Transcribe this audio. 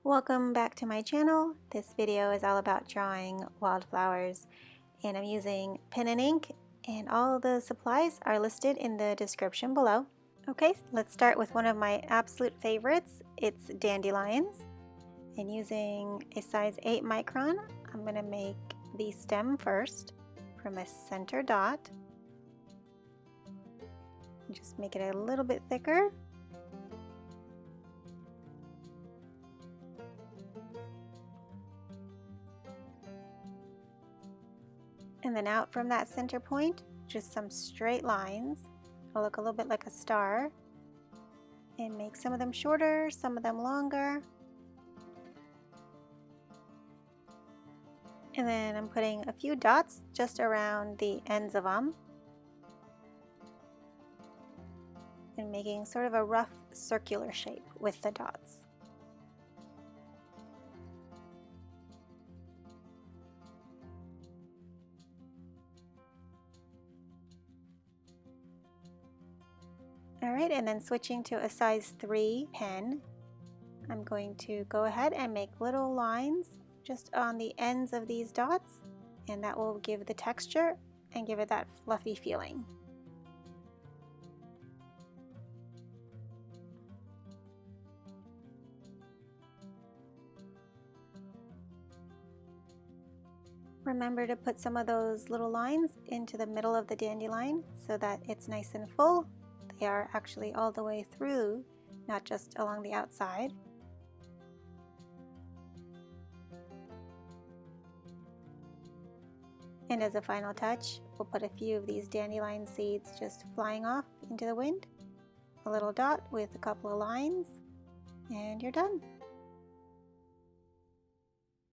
Welcome back to my channel. This video is all about drawing wildflowers, and I'm using pen and ink, and all the supplies are listed in the description below. Okay, let's start with one of my absolute favorites. It's Dandelions, and using a size 8 micron, I'm going to make the stem first from a center dot. Just make it a little bit thicker. And then out from that center point, just some straight lines. It'll look a little bit like a star. And make some of them shorter, some of them longer. And then I'm putting a few dots just around the ends of them. And making sort of a rough circular shape with the dots. Alright, and then switching to a size 3 pen, I'm going to go ahead and make little lines just on the ends of these dots, and that will give the texture and give it that fluffy feeling. Remember to put some of those little lines into the middle of the dandelion so that it's nice and full. They are actually all the way through, not just along the outside. And as a final touch, we'll put a few of these dandelion seeds just flying off into the wind. A little dot with a couple of lines, and you're done.